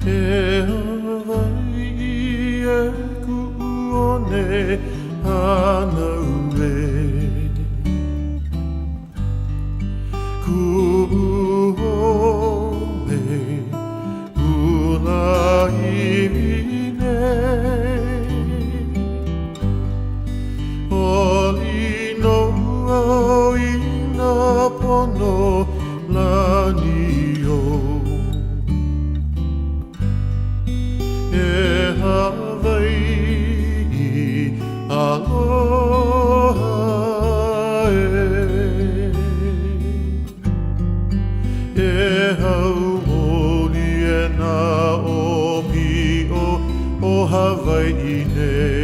E Hawaii e kuone hana ue Kuone ulaine Oli no au ina pono lani o E Hawaii aloha E hauoli e nā opi o Hawaii nei